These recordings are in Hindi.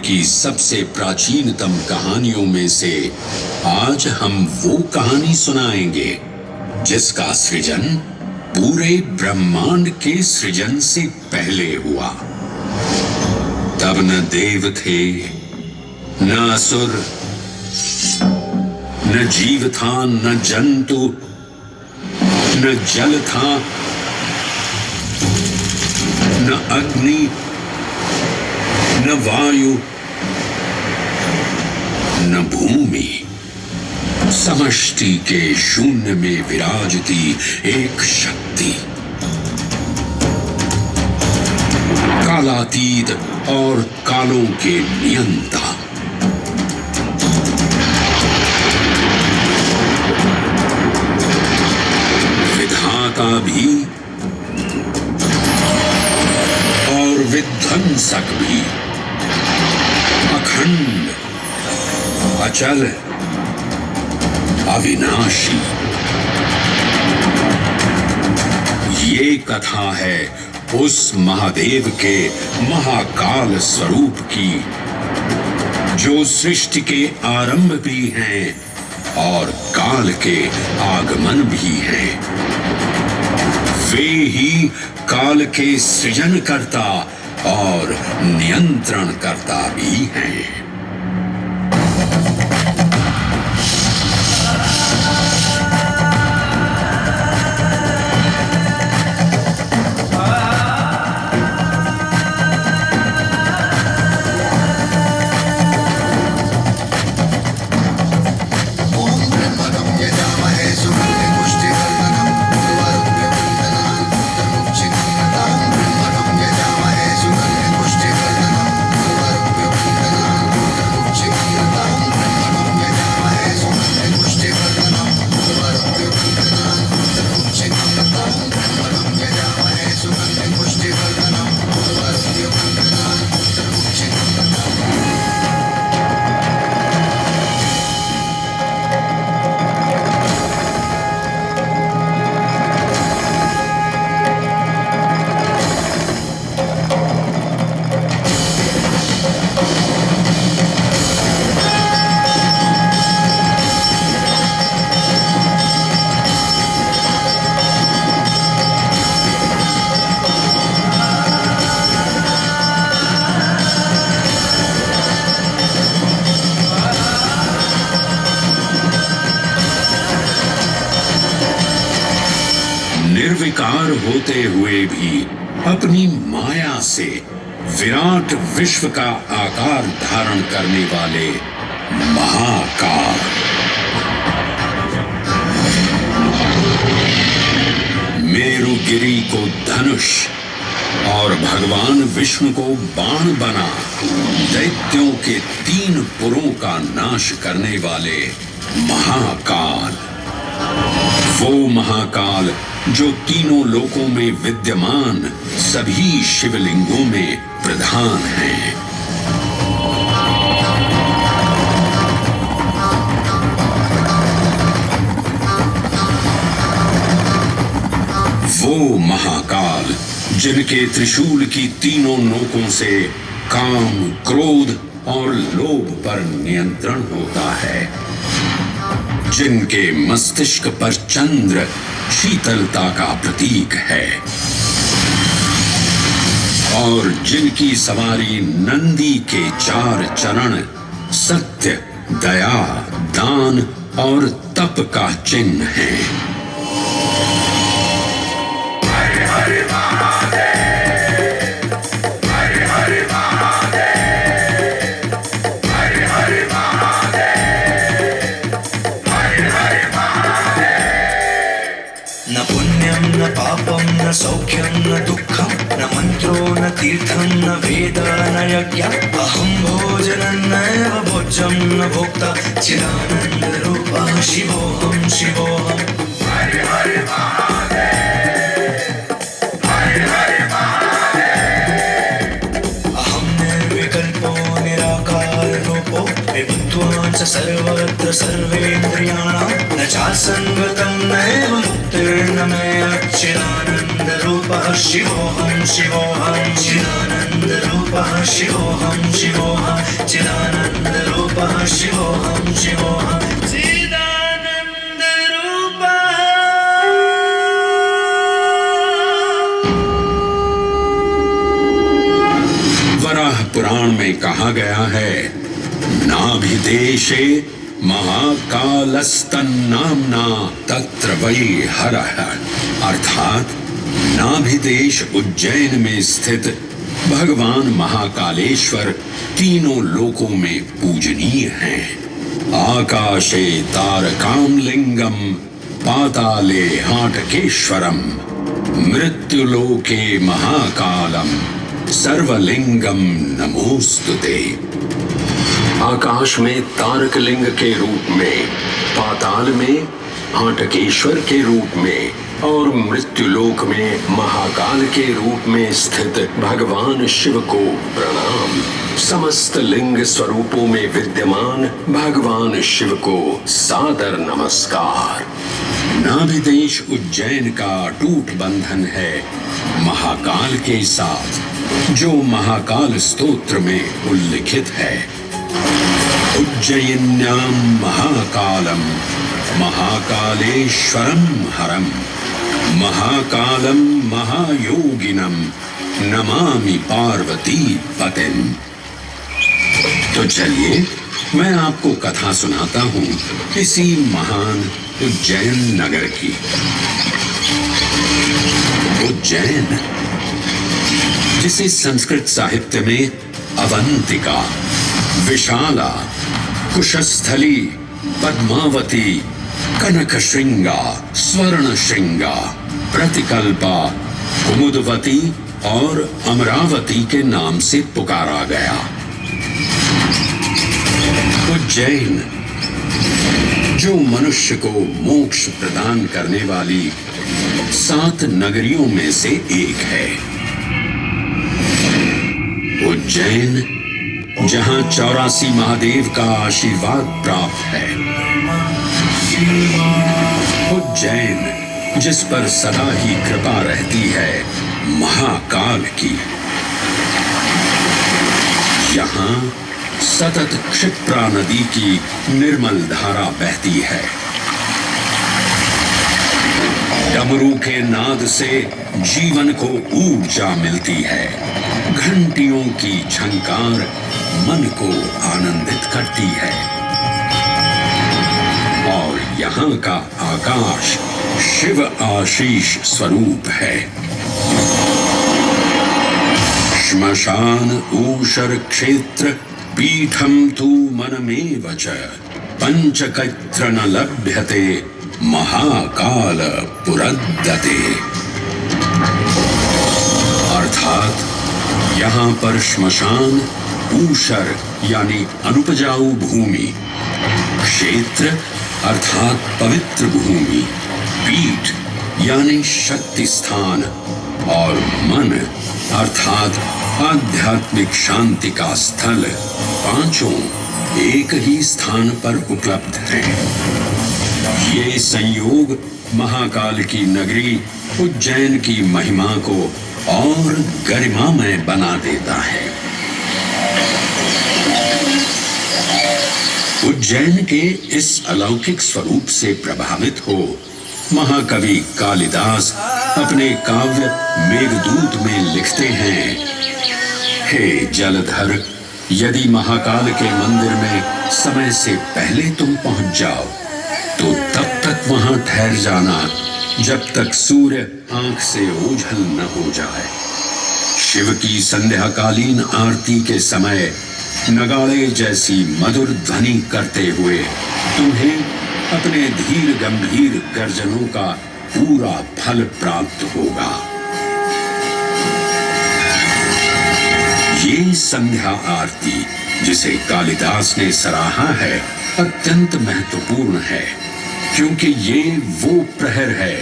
की सबसे प्राचीनतम कहानियों में से आज हम वो कहानी सुनाएंगे जिसका सृजन पूरे ब्रह्मांड के सृजन से पहले हुआ। तब न देव थे, न असुर, न जीव था, न जंतु, न जल था, न अग्नि, न वायु, न भूमि। समष्टि के शून्य में विराजती एक शक्ति, कालातीत और कालों के नियंता। विधाता भी और विध्वंसक भी, अखंड, अचल, अविनाशी। ये कथा है उस महादेव के महाकाल स्वरूप की, जो सृष्टि के आरंभ भी हैं और काल के आगमन भी हैं। वे ही काल के सृजन करता और नियंत्रण करता भी हैं। निर्विकार होते हुए भी अपनी माया से विराट विश्व का आकार धारण करने वाले महाकाल। मेरुगिरी को धनुष और भगवान विष्णु को बाण बना दैत्यों के 3 पुरों का नाश करने वाले महाकाल। वो महाकाल जो तीनों लोकों में विद्यमान सभी शिवलिंगों में प्रधान है। वो महाकाल जिनके त्रिशूल की तीनों नोकों से काम, क्रोध और लोभ पर नियंत्रण होता है, जिनके मस्तिष्क पर चंद्र शीतलता का प्रतीक है और जिनकी सवारी नंदी के 4 चरण सत्य, दया, दान और तप का चिन्ह है। हरे हरे महादेव, हरे हरे महादेव, हरे हरे महादेव, हरे हरे महादेव। न पुण्यं न पापं न सौख्यं न दुःखं न मन्त्रो न तीर्थं न वेद न यज्ञ। अहं भोजनं नैव भोज्यं न भोक्ता चिदानन्दरूपः शिवोऽहं शिवोऽहम्। हरे हरे महादेव, हरे हरे महादेव। अहं निर्विकल्पो निराकाररूपो विभुत्वान् च सर्वत्र सर्वेन्द्रियाणां न चासङ्गतं नैव मुक्तिर्न मे चिदानन्दरूपः शिवोऽहं शिवोऽहं चिदानन्दरूपः शिवोऽहं शिवोऽहं चिदानन्दरूपः शिवोऽहं शिवोऽहं वराह पुराण में कहा गया है, नाभिदेशे महाकालस्तन्नाम्ना तत्र वै हरः, अर्थात नाभिदेश उज्जैन में स्थित भगवान महाकालेश्वर तीनों लोकों में पूजनीय हैं। आकाशे तारकामलिंगम पाताले हाटकेश्वरम मृत्युलोके महाकालम सर्वलिंगम नमोस्तुते। आकाश में तारकलिंग के रूप में, पाताल में हाटकेश्वर के रूप में और मृत्युलोक में महाकाल के रूप में स्थित भगवान शिव को प्रणाम। समस्त लिंग स्वरूपों में विद्यमान भगवान शिव को सादर नमस्कार। नाभिदेश उज्जैन का अटूट बंधन है महाकाल के साथ, जो महाकाल स्तोत्र में उल्लिखित है। उज्जयिन्यां महाकालम महाकालेश्वरम हरम महाकालम महायोगिनम नमामि पार्वती पतिम। तो चलिए मैं आपको कथा सुनाता हूँ इसी महान उज्जैन नगर की। उज्जैन, जिसे संस्कृत साहित्य में अवंतिका, विशाला, कुशस्थली, पद्मावती, कनकश्रृंगा, स्वर्णश्रृंगा, प्रतिकल्पा, कुमुदवती और अमरावती के नाम से पुकारा गया। उज्जैन, जो मनुष्य को मोक्ष प्रदान करने वाली 7 नगरियों में से एक है। उज्जैन, जहां 84 महादेव का आशीर्वाद प्राप्त है। उज्जैन, जिस पर सदा ही कृपा रहती है महाकाल की। यहाँ सतत क्षिप्रा नदी की निर्मल धारा बहती है। डमरू के नाद से जीवन को ऊर्जा मिलती है। घंटियों की झंकार मन को आनंदित करती है। और यहाँ का आकाश शिव आशीष स्वरूप है। श्मशान ऊषर क्षेत्र पीठम तु मनमेव च पंचकत्र न लभ्यते महाकाल पुरद्दते। अर्थात यहाँ पर श्मशान, ऊषर यानी अनुपजाऊ भूमि, क्षेत्र अर्थात पवित्र भूमि, पीठ यानी शक्ति स्थान और मन अर्थात आध्यात्मिक शांति का स्थल, पांचों एक ही स्थान पर उपलब्ध हैं। ये संयोग महाकाल की नगरी उज्जैन की महिमा को और गरिमामय बना देता है। उज्जैन के इस अलौकिक स्वरूप से प्रभावित हो महाकवि कालिदास अपने काव्य मेघदूत में लिखते हैं, हे जलधर, यदि महाकाल के मंदिर में समय से पहले तुम पहुंच जाओ तो तब तक वहां ठहर जाना जब तक सूर्य आंख से ओझल न हो जाए। शिव की संध्याकालीन आरती के समय नगाड़े जैसी मधुर ध्वनि करते हुए तुम्हें अपने धीर गंभीर गर्जनों का पूरा फल प्राप्त होगा। ये संध्या आरती, जिसे कालिदास ने सराहा है, अत्यंत महत्वपूर्ण है, क्योंकि ये वो प्रहर है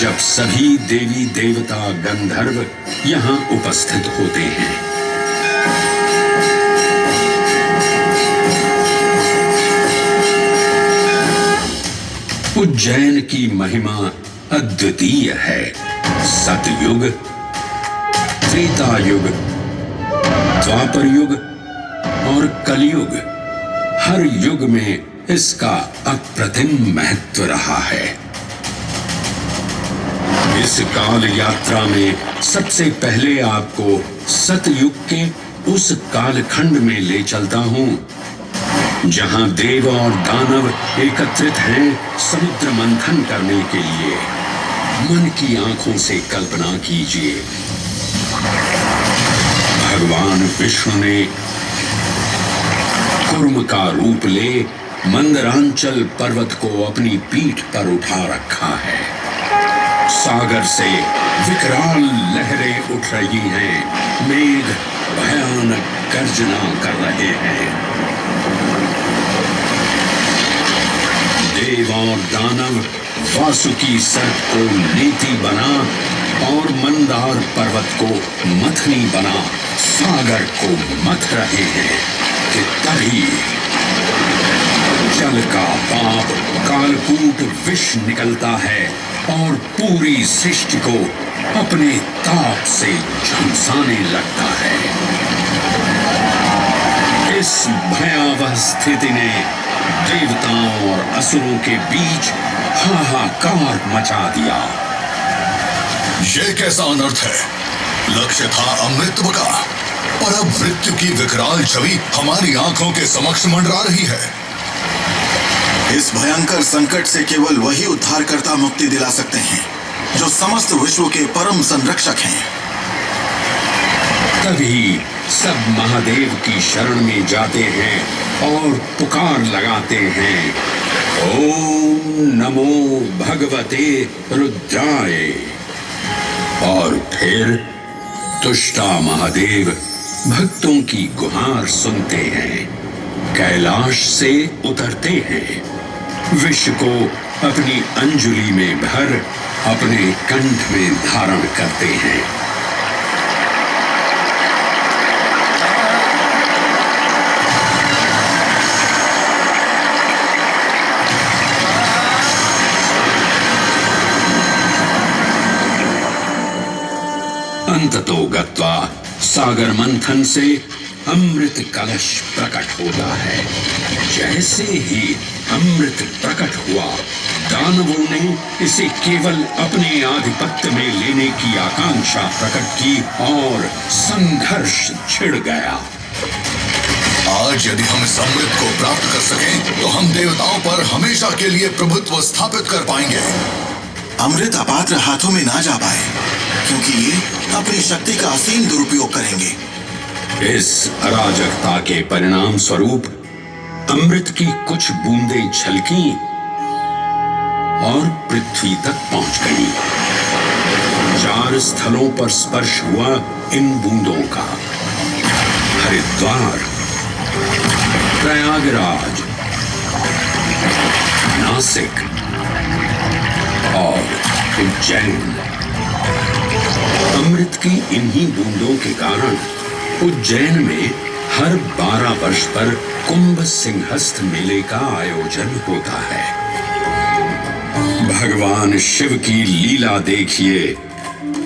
जब सभी देवी देवता गंधर्व यहाँ उपस्थित होते हैं। उज्जैन की महिमा अद्वितीय है। सतयुग, त्रेता युग, द्वापर युग और कलयुग, हर युग में इसका अप्रतिम महत्व रहा है। इस काल यात्रा में सबसे पहले आपको सतयुग के उस कालखंड में ले चलता हूं जहां देव और दानव एकत्रित हैं समुद्र मंथन करने के लिए। मन की आंखों से कल्पना कीजिए, भगवान विष्णु ने कुर्म का रूप ले मंदरांचल पर्वत को अपनी पीठ पर उठा रखा है। सागर से विकराल लहरें उठ रही हैं, मेघ भयानक गर्जना कर रहे हैं। देव और दानव वासुकी सर्प को नीति बना और मंदार पर्वत को मथनी बना सागर को मथ रहे हैं कि तभी जल का पाप कालकूट विष निकलता है और पूरी सृष्टि को अपने ताप से झुलसाने लगता है। इस भयावह स्थिति ने देवताओं और असुरों के बीच हाहाकार मचा दिया। ये कैसा अनर्थ है? लक्ष्य था अमृतत्व का, और अब मृत्यु की विकराल छवि हमारी आंखों के समक्ष मंडरा रही है। इस भयंकर संकट से केवल वही उद्धारकर्ता मुक्ति दिला सकते हैं जो समस्त विश्व के परम संरक्षक हैं। तभी सब महादेव की शरण में जाते हैं और पुकार लगाते हैं, ओम नमो भगवते रुद्राय। और फिर तुष्टा महादेव भक्तों की गुहार सुनते हैं, कैलाश से उतरते हैं, विष को अपनी अंजुलि में भर अपने कंठ में धारण करते हैं। अंततो गत्वा सागर मंथन से अमृत कलश प्रकट होता है। जैसे ही अमृत प्रकट हुआ, दानवों ने इसे केवल अपने आधिपत्य में लेने की आकांक्षा प्रकट की और संघर्ष छिड़ गया। आज यदि हम इस अमृत को प्राप्त कर सकें तो हम देवताओं पर हमेशा के लिए प्रभुत्व स्थापित कर पाएंगे। अमृत अपात्र हाथों में ना जा पाए, क्योंकि ये अपनी शक्ति का असीम दुरुपयोग करेंगे। इस अराजकता के परिणाम स्वरूप अमृत की कुछ बूंदें छलकी और पृथ्वी तक पहुंच गई। 4 स्थलों पर स्पर्श हुआ इन बूंदों का, हरिद्वार, प्रयागराज, नासिक और उज्जैन। अमृत की इन्हीं बूंदों के कारण उज्जैन में हर 12 वर्ष पर कुंभ सिंहस्थ मेले का आयोजन होता है। भगवान शिव की लीला देखिए,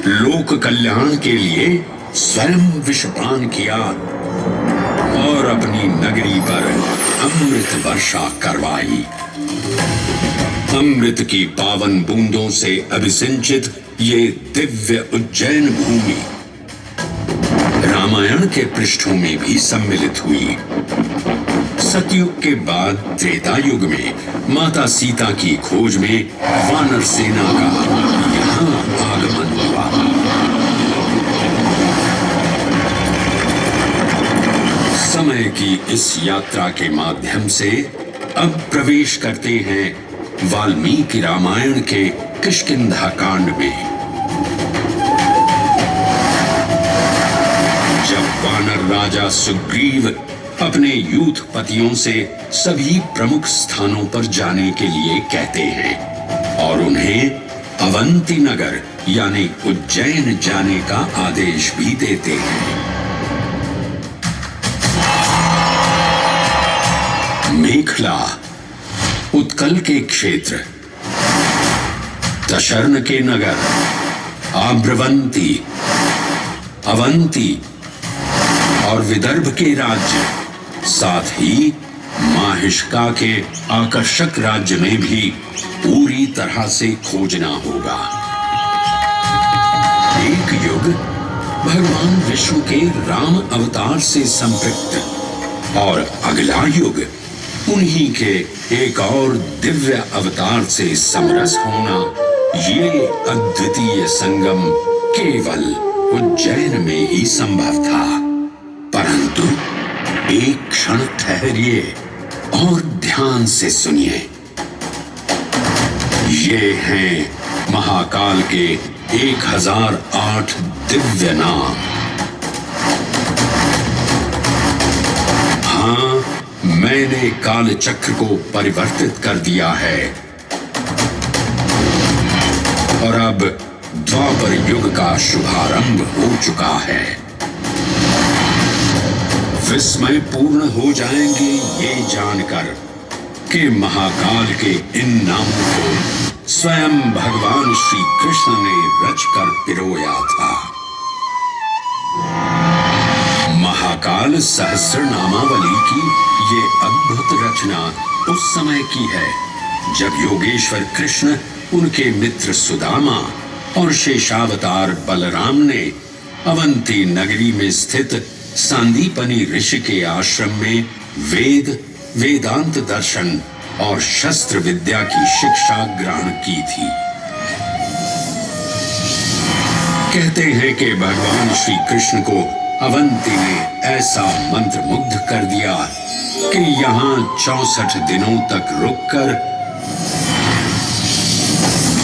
लोक कल्याण के लिए स्वयं विषपान किया और अपनी नगरी पर अमृत वर्षा करवाई। अमृत की पावन बूंदों से अभिसिंचित ये दिव्य उज्जैन भूमि रामायण के पृष्ठों में भी सम्मिलित हुई। सतयुग के बाद त्रेता युग में माता सीता की खोज में वानर सेना का यहाँ आगमन हुआ। समय की इस यात्रा के माध्यम से अब प्रवेश करते हैं वाल्मीकि रामायण के किष्किंधा कांड में। जब वानर राजा सुग्रीव अपने यूथपतियों से सभी प्रमुख स्थानों पर जाने के लिए कहते हैं और उन्हें अवंती नगर यानी उज्जैन जाने का आदेश भी देते हैं। मेखला उत्कल के क्षेत्र दशर्न के नगर आम्रवंती, अवंती और विदर्भ के राज्य, साथ ही माहिष्का के आकर्षक राज्य में भी पूरी तरह से खोजना होगा। एक युग भगवान विष्णु के राम अवतार से संपृक्त और अगला युग उन्हीं के एक और दिव्य अवतार से समरस होना, ये अद्वितीय संगम केवल उज्जैन में ही संभव था। परंतु एक क्षण ठहरिए और ध्यान से सुनिए। ये हैं महाकाल के 1008 दिव्य नाम। हाँ, मैंने काल चक्र को परिवर्तित कर दिया है और अब द्वापर युग का शुभारंभ हो चुका है। विस्मय पूर्ण हो जाएंगे ये जानकर कि महाकाल के इन नामों को स्वयं भगवान श्री कृष्ण ने रचकर पिरोया था। महाकाल सहस्र नामावली की ये अद्भुत रचना उस समय की है जब योगेश्वर कृष्ण, उनके मित्र सुदामा और शेषावतार बलराम ने अवंती नगरी में स्थित सांदीपनी ऋषि के आश्रम में वेदांत दर्शन और शस्त्र विद्या की शिक्षा ग्रहण की थी। कहते हैं कि भगवान श्री कृष्ण को अवंती ने ऐसा मंत्र मुग्ध कर दिया कि यहाँ 64 दिनों तक रुककर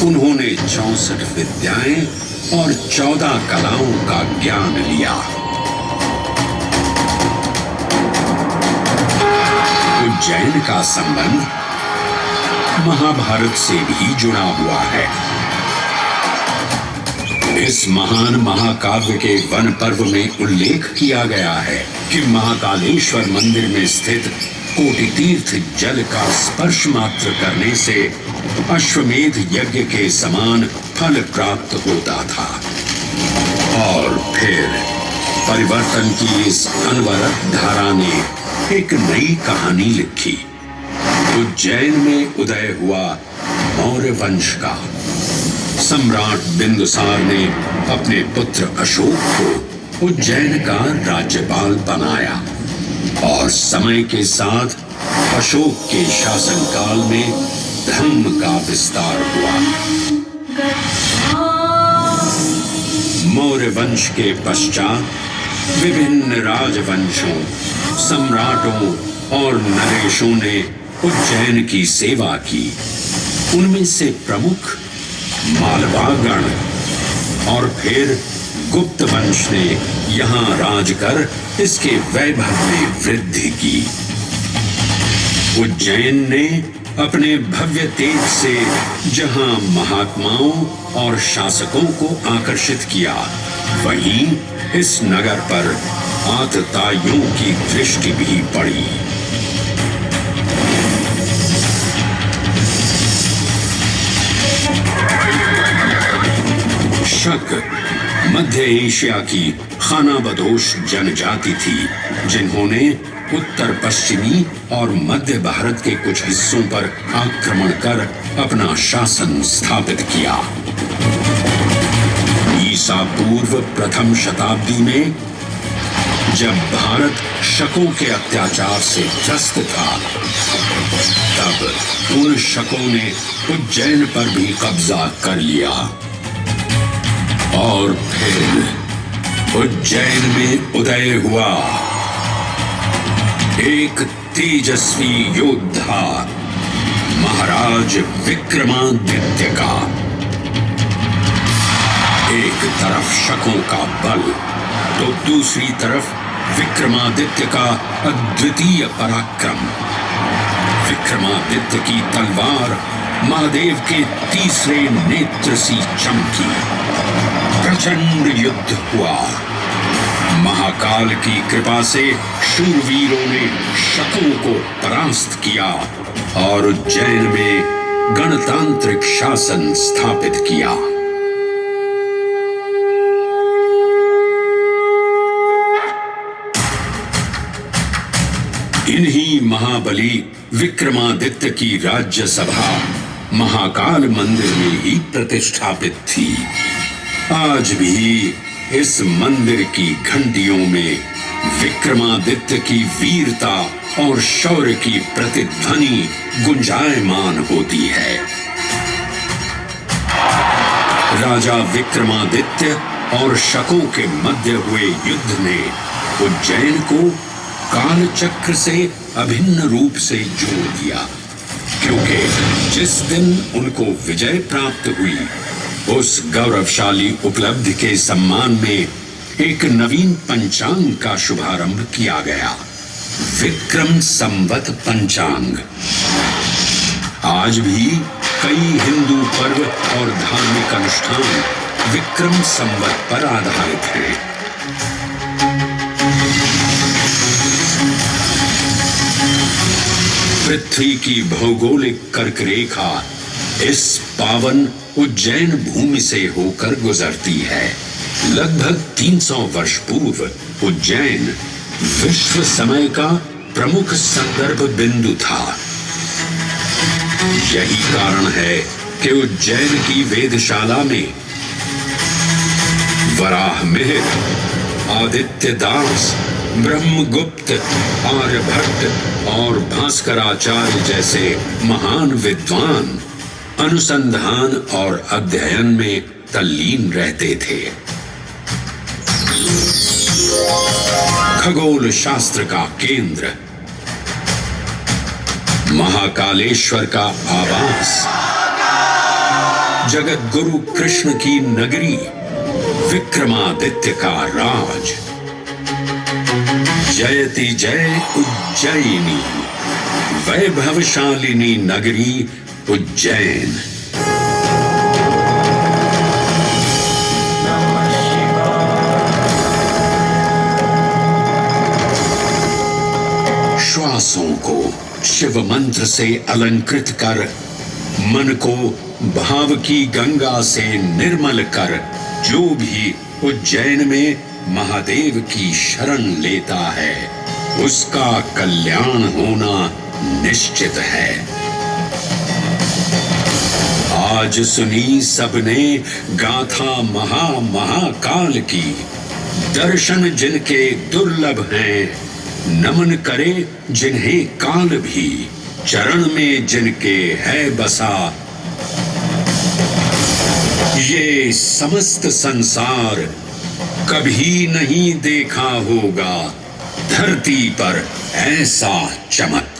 उन्होंने 64 विद्याएं और 14 कलाओं का ज्ञान लिया। उज्जैन का संबंध महाभारत से भी जुड़ा हुआ है। इस महान महाकाव्य के वन पर्व में उल्लेख किया गया है कि महाकालेश्वर मंदिर में स्थित कोटि तीर्थ जल का स्पर्श मात्र करने से अश्वमेध यज्ञ के समान फल प्राप्त होता था। और फिर परिवर्तन की इस अनवरत धारा ने एक नई कहानी लिखी। उज्जैन में उदय हुआ मौर्य वंश का। सम्राट बिंदुसार ने अपने पुत्र अशोक को उज्जैन का राज्यपाल बनाया और समय के साथ अशोक के शासनकाल में धर्म का विस्तार हुआ। मौर्य वंश के पश्चात विभिन्न राजवंशों, सम्राटों और नरेशों ने उज्जैन की सेवा की। उनमें से प्रमुख मालवागण और फिर गुप्त वंश ने यहाँ राज कर इसके वैभव में वृद्धि की। उज्जैन ने अपने भव्य तेज से जहाँ महात्माओं और शासकों को आकर्षित किया, वहीं इस नगर पर आतताइयों की दृष्टि भी पड़ी। शक मध्य एशिया की खानाबदोश जनजाति थी, जिन्होंने उत्तर पश्चिमी और मध्य भारत के कुछ हिस्सों पर आक्रमण कर अपना शासन स्थापित किया। ईसा पूर्व प्रथम शताब्दी में जब भारत शकों के अत्याचार से ग्रस्त था, तब उन शकों ने उज्जैन पर भी कब्जा कर लिया और फिर उज्जैन में उदय हुआ एक तेजस्वी योद्धा, महाराज विक्रमादित्य का। एक तरफ शकों का बल तो दूसरी तरफ विक्रमादित्य का अद्वितीय पराक्रम। विक्रमादित्य की तलवार महादेव के तीसरे नेत्र सी चमकी। प्रचंड युद्ध हुआ। महाकाल की कृपा से शूरवीरों ने शकों को परास्त किया और उज्जैन में गणतांत्रिक शासन स्थापित किया। इन्हीं महाबली विक्रमादित्य की राज्यसभा महाकाल मंदिर में ही प्रतिष्ठापित थी। आज भी इस मंदिर की घंटियों में विक्रमादित्य की वीरता और शौर्य की प्रतिध्वनि गुंजायमान होती है। राजा विक्रमादित्य और शकों के मध्य हुए युद्ध ने उज्जैन को कालचक्र से अभिन्न रूप से जोड़ दिया, क्योंकि जिस दिन उनको विजय प्राप्त हुई, उस गौरवशाली उपलब्धि के सम्मान में एक नवीन पंचांग का शुभारंभ किया गया, विक्रम संवत पंचांग। आज भी कई हिंदू पर्व और धार्मिक अनुष्ठान विक्रम संवत पर आधारित हैं। पृथ्वी की भौगोलिक कर्क रेखा इस पावन उज्जैन भूमि से होकर गुजरती है। लगभग 300 वर्ष पूर्व उज्जैन विश्व समय का प्रमुख संदर्भ बिंदु था। यही कारण है कि उज्जैन की वेधशाला में वराहमिहिर, आदित्य दास, ब्रह्मगुप्त, आर्यभट्ट और भास्कराचार्य जैसे महान विद्वान अनुसंधान और अध्ययन में तल्लीन रहते थे। खगोल शास्त्र का केंद्र, महाकालेश्वर का आवास, जगत गुरु कृष्ण की नगरी, विक्रमादित्य का राज। जयति जय उज्जैनी, वैभवशालिनी नगरी उज्जैन। श्वासों को शिव मंत्र से अलंकृत कर, मन को भाव की गंगा से निर्मल कर, जो भी उज्जैन में महादेव की शरण लेता है, उसका कल्याण होना निश्चित है। आज सुनी सबने गाथा महाकाल की, दर्शन जिनके दुर्लभ हैं, नमन करे जिन्हें काल भी, चरण में जिनके है बसा। ये समस्त संसार कभी नहीं देखा होगा धरती पर ऐसा चमत्कार।